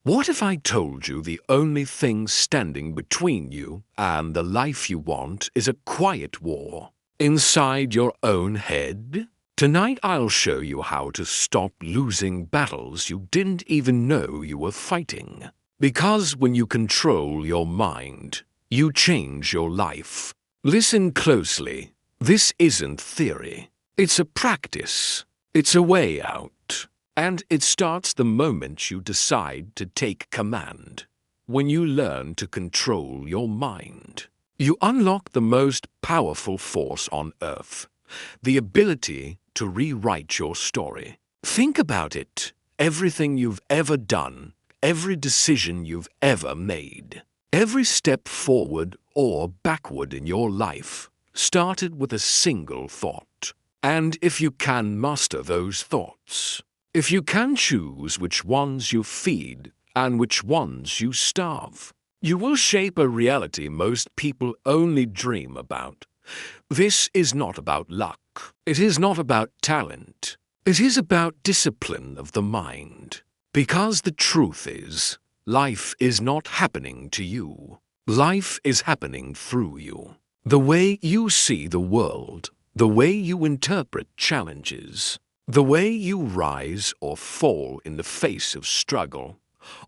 What if I told you the only thing standing between you and the life you want is a quiet war inside your own head? Tonight I'll show you how to stop losing battles you didn't even know you were fighting. Because when you control your mind, you change your life. Listen closely. This isn't theory. It's a practice. It's a way out. And it starts the moment you decide to take command. When you learn to control your mind, you unlock the most powerful force on earth, the ability to rewrite your story. Think about it. Everything you've ever done, every decision you've ever made, every step forward or backward in your life started with a single thought. And if you can master those thoughts, if you can choose which ones you feed and which ones you starve, you will shape a reality most people only dream about. This is not about luck. It is not about talent. It is about discipline of the mind. Because the truth is, life is not happening to you. Life is happening through you. The way you see the world, the way you interpret challenges, the way you rise or fall in the face of struggle,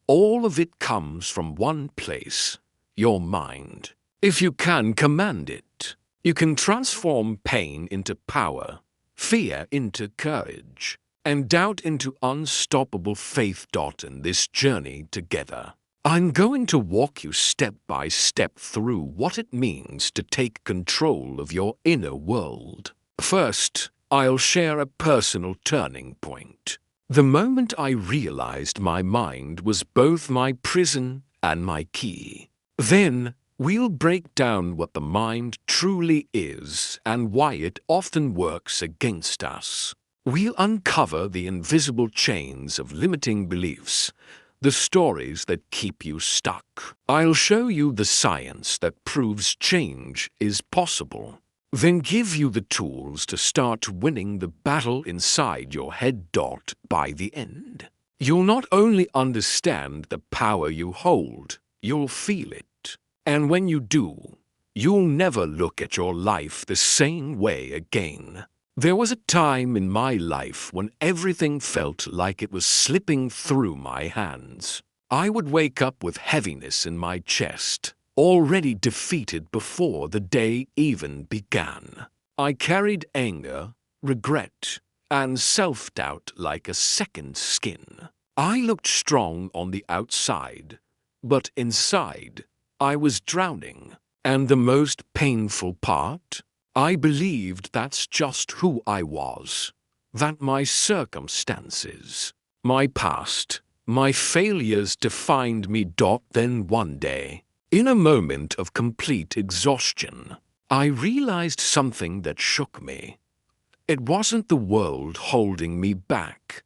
all of it comes from one place, your mind. If you can command it, you can transform pain into power, fear into courage, and doubt into unstoppable faith. In this journey together, I'm going to walk you step by step through what it means to take control of your inner world. First, I'll share a personal turning point. The moment I realized my mind was both my prison and my key. Then, we'll break down what the mind truly is and why it often works against us. We'll uncover the invisible chains of limiting beliefs, the stories that keep you stuck. I'll show you the science that proves change is possible. Then give you the tools to start winning the battle inside your head. By the end, you'll not only understand the power you hold, you'll feel it. And when you do, you'll never look at your life the same way again. There was a time in my life when everything felt like it was slipping through my hands. I would wake up with heaviness in my chest, already defeated before the day even began. I carried anger, regret, and self-doubt like a second skin. I looked strong on the outside, but inside, I was drowning. And the most painful part? I believed that's just who I was, that my circumstances, my past, my failures defined me. Then one day, in a moment of complete exhaustion, I realized something that shook me. It wasn't the world holding me back.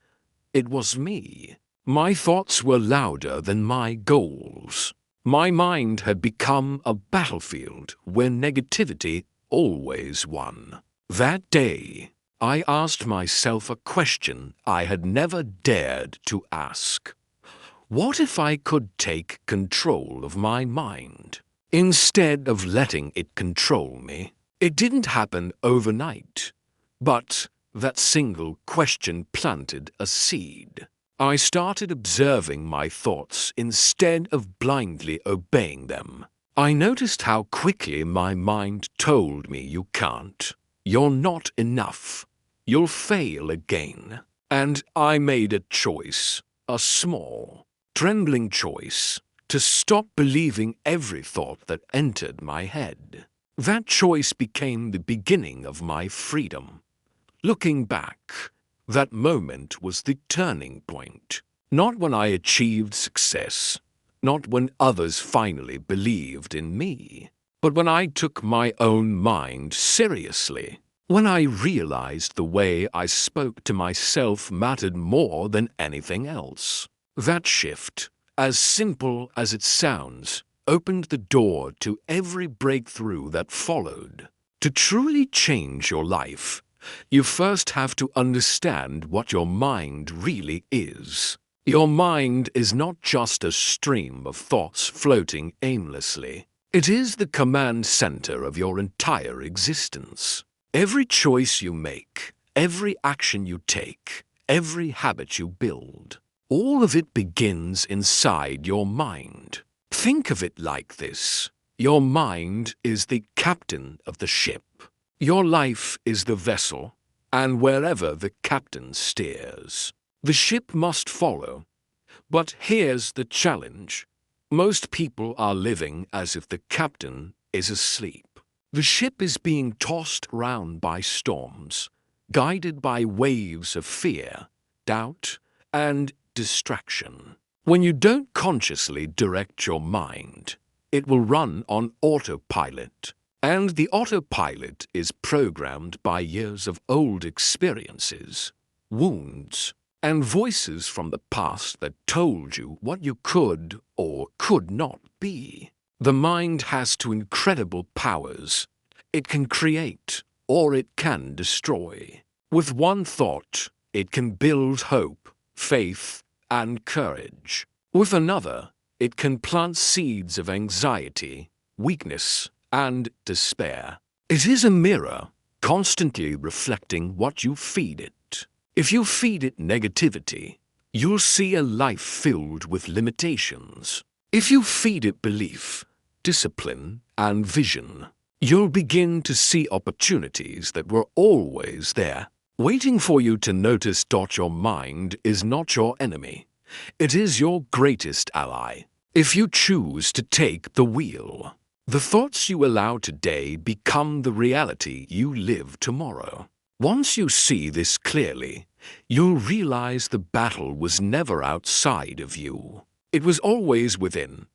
It was me. My thoughts were louder than my goals. My mind had become a battlefield where negativity always won. That day, I asked myself a question I had never dared to ask. What if I could take control of my mind, instead of letting it control me? It didn't happen overnight, but that single question planted a seed. I started observing my thoughts instead of blindly obeying them. I noticed how quickly my mind told me you can't, you're not enough, you'll fail again. And I made a choice, a small, trembling choice, to stop believing every thought that entered my head. That choice became the beginning of my freedom. Looking back, that moment was the turning point. Not when I achieved success, not when others finally believed in me, but when I took my own mind seriously. When I realized the way I spoke to myself mattered more than anything else. That shift, as simple as it sounds, opened the door to every breakthrough that followed. To truly change your life, you first have to understand what your mind really is. Your mind is not just a stream of thoughts floating aimlessly. It is the command center of your entire existence. Every choice you make, every action you take, every habit you build, all of it begins inside your mind. Think of it like this. Your mind is the captain of the ship. Your life is the vessel, and wherever the captain steers, the ship must follow. But here's the challenge. Most people are living as if the captain is asleep. The ship is being tossed round by storms, guided by waves of fear, doubt, and distraction. When you don't consciously direct your mind, it will run on autopilot. And the autopilot is programmed by years of old experiences, wounds, and voices from the past that told you what you could or could not be. The mind has two incredible powers. It can create or it can destroy. With one thought, it can build hope, faith, and courage. With another, it can plant seeds of anxiety, weakness, and despair. It is a mirror, constantly reflecting what you feed it. If you feed it negativity, you'll see a life filled with limitations. If you feed it belief, discipline, and vision, you'll begin to see opportunities that were always there, waiting for you to notice. Your mind is not your enemy. It is your greatest ally. If you choose to take the wheel, the thoughts you allow today become the reality you live tomorrow. Once you see this clearly, you'll realize the battle was never outside of you. It was always within.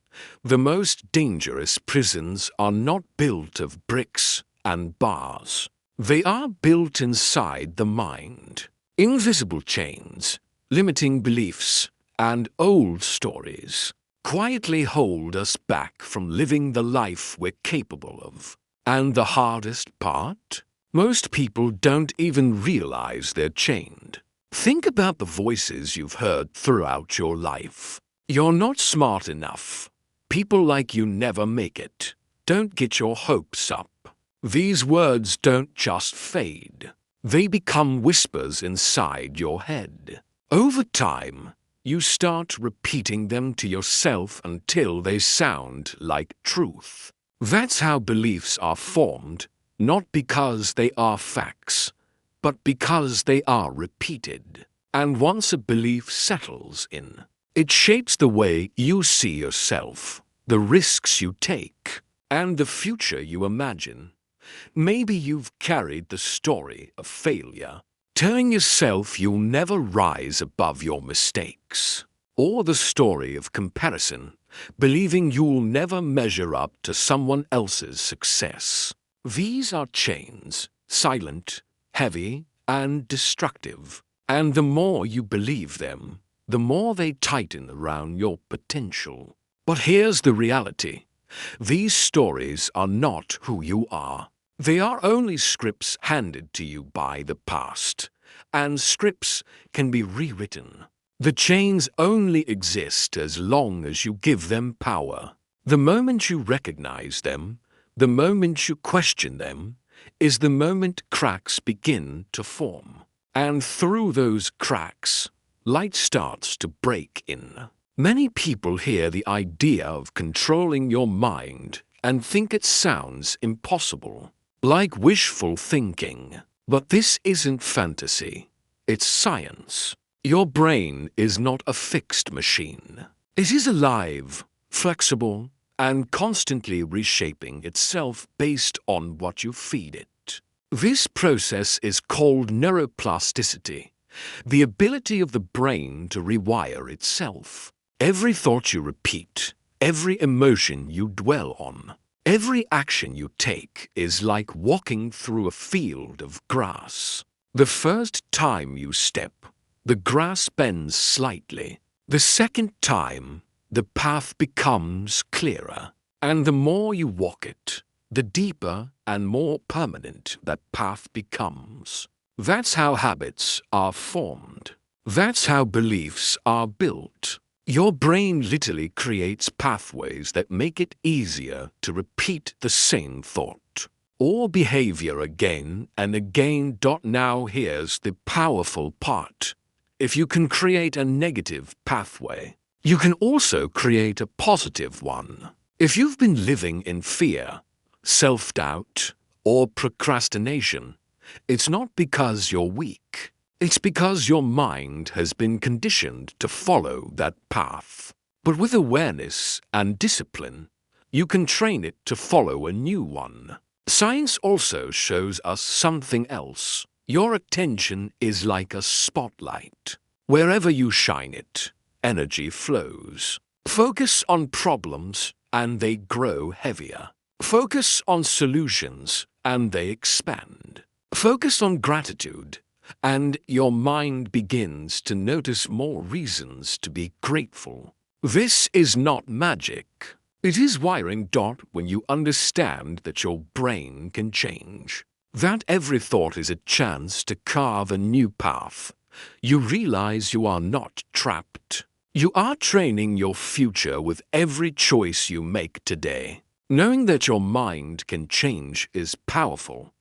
The most dangerous prisons are not built of bricks and bars. They are built inside the mind. Invisible chains, limiting beliefs, and old stories quietly hold us back from living the life we're capable of. And the hardest part? Most people don't even realize they're chained. Think about the voices you've heard throughout your life. You're not smart enough. People like you never make it. Don't get your hopes up. These words don't just fade. They become whispers inside your head. Over time, you start repeating them to yourself until they sound like truth. That's how beliefs are formed, not because they are facts, but because they are repeated. And once a belief settles in, it shapes the way you see yourself, the risks you take, and the future you imagine. Maybe you've carried the story of failure, telling yourself you'll never rise above your mistakes, or the story of comparison, believing you'll never measure up to someone else's success. These are chains, silent, heavy, and destructive, and the more you believe them, the more they tighten around your potential. But here's the reality. These stories are not who you are. They are only scripts handed to you by the past, and scripts can be rewritten. The chains only exist as long as you give them power. The moment you recognize them, the moment you question them, is the moment cracks begin to form. And through those cracks, light starts to break in. Many people hear the idea of controlling your mind and think it sounds impossible, like wishful thinking. But this isn't fantasy, it's science. Your brain is not a fixed machine. It is alive, flexible, and constantly reshaping itself based on what you feed it. This process is called neuroplasticity, the ability of the brain to rewire itself. Every thought you repeat, every emotion you dwell on, every action you take is like walking through a field of grass. The first time you step, the grass bends slightly. The second time, the path becomes clearer. And the more you walk it, the deeper and more permanent that path becomes. That's how habits are formed. That's how beliefs are built. Your brain literally creates pathways that make it easier to repeat the same thought or behavior again and again. Now here's the powerful part. If you can create a negative pathway, you can also create a positive one. If you've been living in fear, self-doubt, or procrastination, it's not because you're weak. It's because your mind has been conditioned to follow that path. But with awareness and discipline, you can train it to follow a new one. Science also shows us something else. Your attention is like a spotlight. Wherever you shine it, energy flows. Focus on problems and they grow heavier. Focus on solutions and they expand. Focus on gratitude and your mind begins to notice more reasons to be grateful. This is not magic. It is wiring. When you understand that your brain can change, that every thought is a chance to carve a new path, you realize you are not trapped. You are training your future with every choice you make today. Knowing that your mind can change is powerful,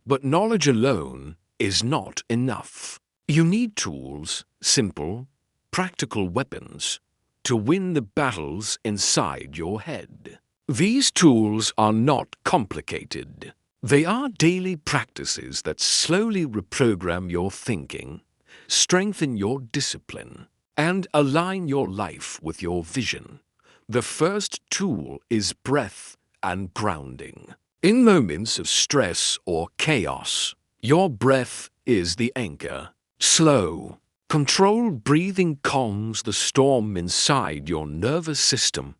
but knowledge alone is not enough. You need tools, simple, practical weapons, to win the battles inside your head. These tools are not complicated. They are daily practices that slowly reprogram your thinking, strengthen your discipline, and align your life with your vision. The first tool is breath and grounding. In moments of stress or chaos, your breath is the anchor. Slow, controlled breathing calms the storm inside your nervous system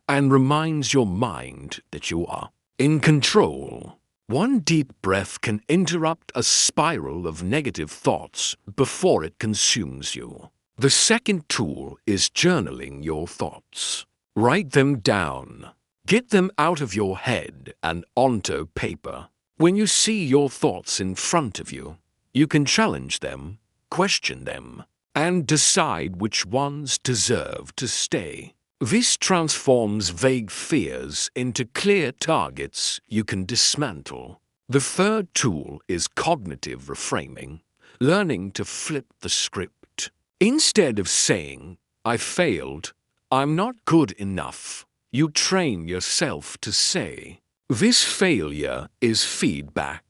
and reminds your mind that you are in control. One deep breath can interrupt a spiral of negative thoughts before it consumes you. The second tool is journaling your thoughts. Write them down. Get them out of your head and onto paper. When you see your thoughts in front of you, you can challenge them, question them, and decide which ones deserve to stay. This transforms vague fears into clear targets you can dismantle. The third tool is cognitive reframing, learning to flip the script. Instead of saying, "I failed," "I'm not good enough," you train yourself to say, "This failure is feedback.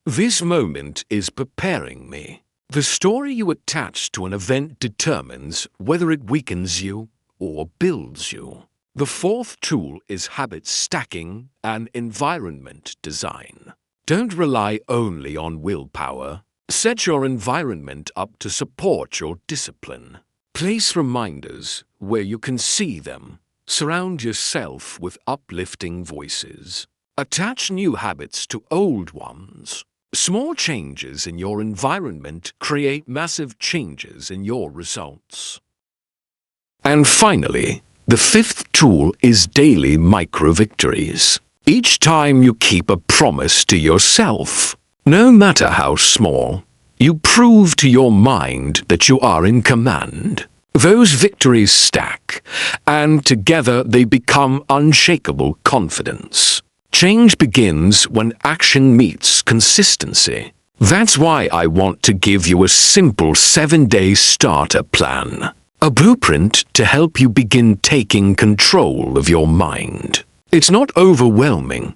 This moment is preparing me." The story you attach to an event determines whether it weakens you or builds you. The fourth tool is habit stacking and environment design. Don't rely only on willpower. Set your environment up to support your discipline. Place reminders where you can see them. Surround yourself with uplifting voices. Attach new habits to old ones. Small changes in your environment create massive changes in your results. And finally, the fifth tool is daily micro-victories. Each time you keep a promise to yourself, no matter how small, you prove to your mind that you are in command. Those victories stack, and together they become unshakable confidence. Change begins when action meets consistency. That's why I want to give you a simple 7-day starter plan. A blueprint to help you begin taking control of your mind. It's not overwhelming,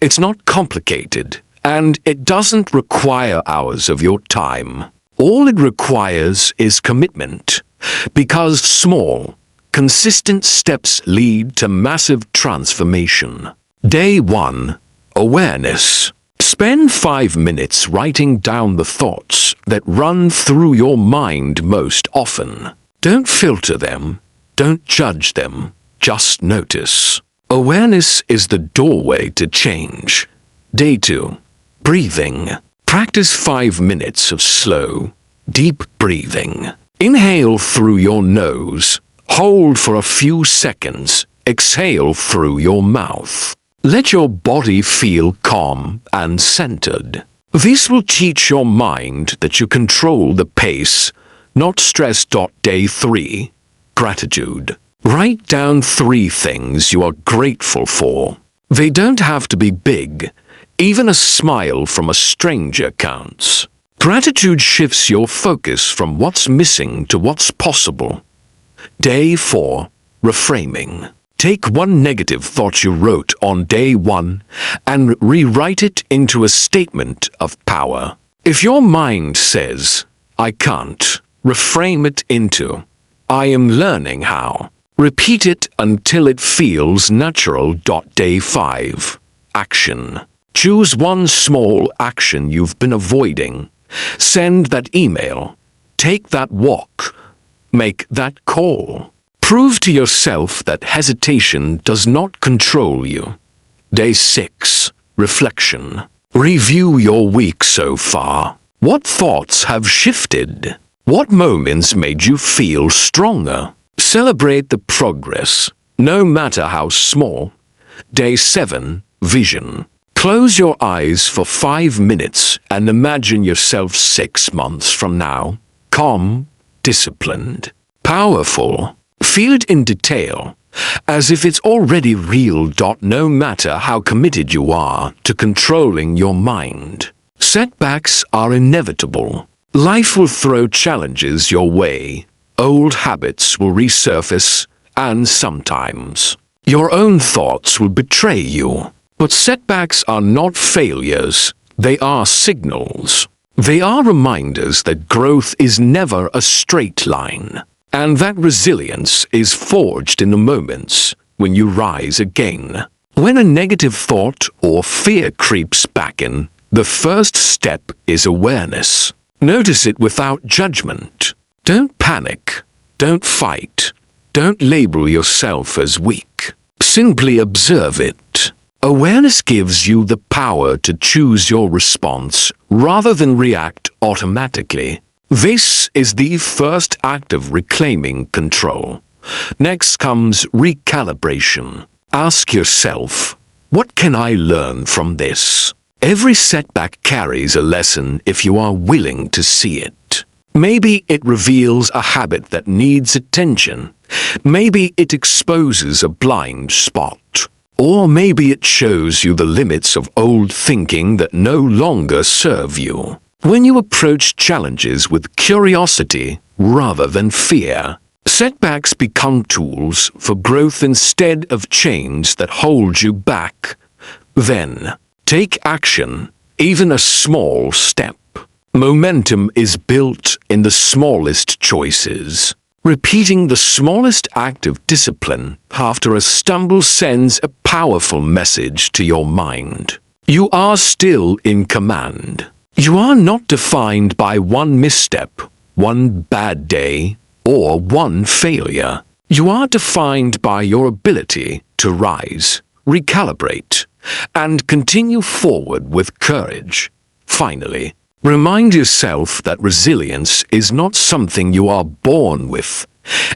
it's not complicated, and it doesn't require hours of your time. All it requires is commitment, because small, consistent steps lead to massive transformation. Day 1. Awareness. Spend 5 minutes writing down the thoughts that run through your mind most often. Don't filter them, don't judge them, just notice. Awareness is the doorway to change. Day 2. Breathing. Practice 5 minutes of slow, deep breathing. Inhale through your nose, hold for a few seconds, exhale through your mouth. Let your body feel calm and centered. This will teach your mind that you control the pace, not stress. Day 3. Gratitude. Write down 3 things you are grateful for. They don't have to be big. Even a smile from a stranger counts. Gratitude shifts your focus from what's missing to what's possible. Day 4. Reframing. Take one negative thought you wrote on day 1 and rewrite it into a statement of power. If your mind says, "I can't," reframe it into, "I am learning how." Repeat it until it feels natural. Day 5. Action. Choose one small action you've been avoiding. Send that email. Take that walk. Make that call. Prove to yourself that hesitation does not control you. Day 6. Reflection. Review your week so far. What thoughts have shifted? What moments made you feel stronger? Celebrate the progress, no matter how small. Day 7. Vision. Close your eyes for 5 minutes and imagine yourself 6 months from now. Calm, disciplined, powerful. Feel it in detail, as if it's already real. No matter how committed you are to controlling your mind, setbacks are inevitable. Life will throw challenges your way. Old habits will resurface, and sometimes your own thoughts will betray you. But setbacks are not failures, they are signals. They are reminders that growth is never a straight line, and that resilience is forged in the moments when you rise again. When a negative thought or fear creeps back in, the first step is awareness. Notice it without judgment. Don't panic. Don't fight. Don't label yourself as weak. Simply observe it. Awareness gives you the power to choose your response rather than react automatically. This is the first act of reclaiming control. Next comes recalibration. Ask yourself, what can I learn from this? Every setback carries a lesson if you are willing to see it. Maybe it reveals a habit that needs attention. Maybe it exposes a blind spot. Or maybe it shows you the limits of old thinking that no longer serve you. When you approach challenges with curiosity rather than fear, setbacks become tools for growth instead of chains that hold you back. Then, take action, even a small step. Momentum is built in the smallest choices. Repeating the smallest act of discipline after a stumble sends a powerful message to your mind. You are still in command. You are not defined by one misstep, one bad day, or one failure. You are defined by your ability to rise, recalibrate, and continue forward with courage. Finally, remind yourself that resilience is not something you are born with.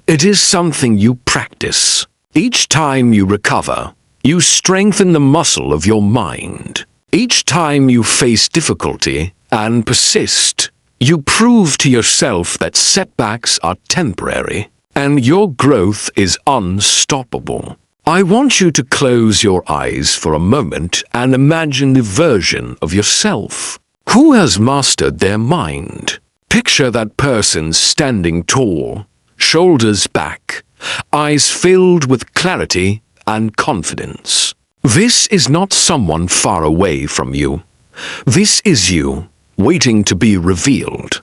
It is something you practice. Each time you recover, you strengthen the muscle of your mind. Each time you face difficulty and persist, you prove to yourself that setbacks are temporary and your growth is unstoppable. I want you to close your eyes for a moment and imagine the version of yourself who has mastered their mind. Picture that person standing tall, shoulders back, eyes filled with clarity and confidence. This is not someone far away from you. This is you, waiting to be revealed.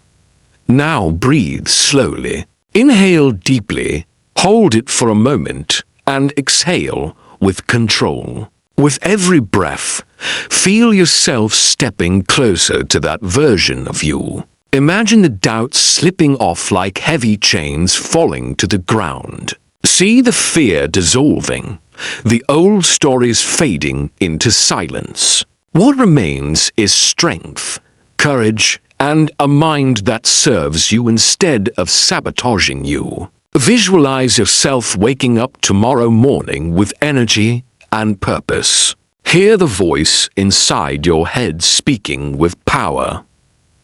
Now breathe slowly. Inhale deeply, hold it for a moment, and exhale with control. With every breath, feel yourself stepping closer to that version of you. Imagine the doubts slipping off like heavy chains falling to the ground. See the fear dissolving, the old stories fading into silence. What remains is strength, courage, and a mind that serves you instead of sabotaging you. Visualize yourself waking up tomorrow morning with energy and purpose. Hear the voice inside your head speaking with power.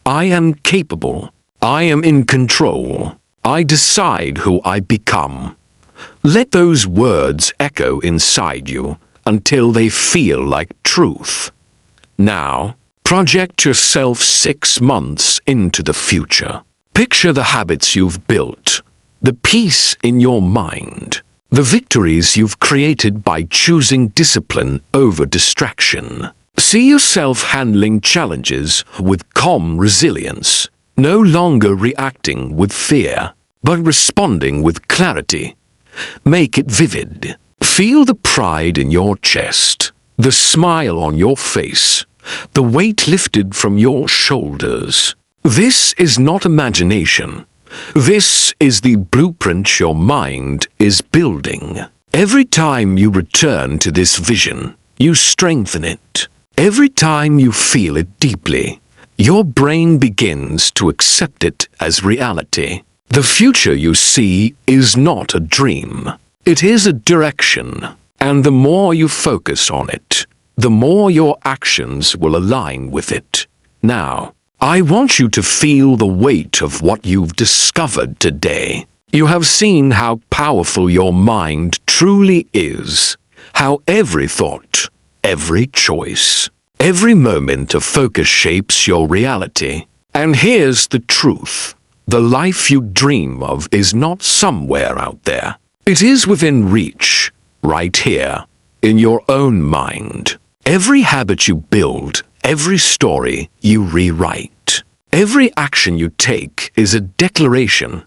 I am capable. I am in control. I decide who I become. Let those words echo inside you until they feel like truth. Now, project yourself 6 months into the future. Picture the habits you've built, the peace in your mind, the victories you've created by choosing discipline over distraction. See yourself handling challenges with calm resilience, no longer reacting with fear, but responding with clarity. Make it vivid. Feel the pride in your chest, the smile on your face, the weight lifted from your shoulders. This is not imagination. This is the blueprint your mind is building. Every time you return to this vision, you strengthen it. Every time you feel it deeply, your brain begins to accept it as reality. The future you see is not a dream. It is a direction, and the more you focus on it, the more your actions will align with it. Now, I want you to feel the weight of what you've discovered today. You have seen how powerful your mind truly is, how every thought, every choice, every moment of focus shapes your reality. And here's the truth. The life you dream of is not somewhere out there. It is within reach, right here, in your own mind. Every habit you build, every story you rewrite, every action you take is a declaration.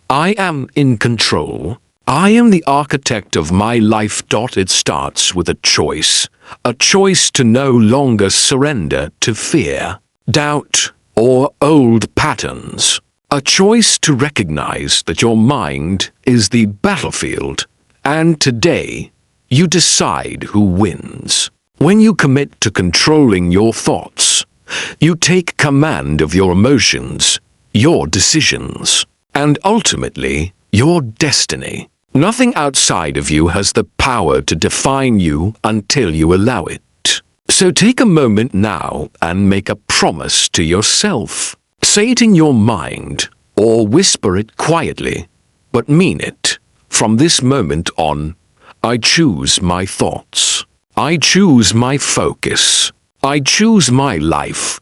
I am in control. I am the architect of my life. It starts with a choice to no longer surrender to fear, doubt, or old patterns. A choice to recognize that your mind is the battlefield, and today you decide who wins. When you commit to controlling your thoughts, you take command of your emotions, your decisions, and ultimately your destiny. Nothing outside of you has the power to define you until you allow it. So take a moment now and make a promise to yourself. Say it in your mind, or whisper it quietly, but mean it. From this moment on, I choose my thoughts. I choose my focus. I choose my life.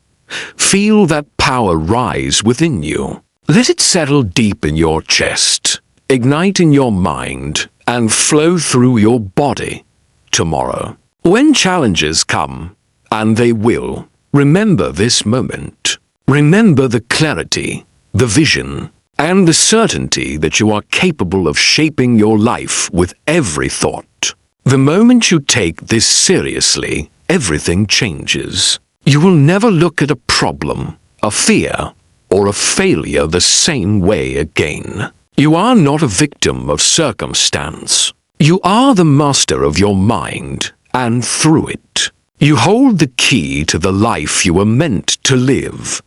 Feel that power rise within you. Let it settle deep in your chest, ignite in your mind, and flow through your body. Tomorrow, when challenges come, and they will, remember this moment. Remember the clarity, the vision, and the certainty that you are capable of shaping your life with every thought. The moment you take this seriously, everything changes. You will never look at a problem, a fear, or a failure the same way again. You are not a victim of circumstance. You are the master of your mind, and through it, you hold the key to the life you were meant to live.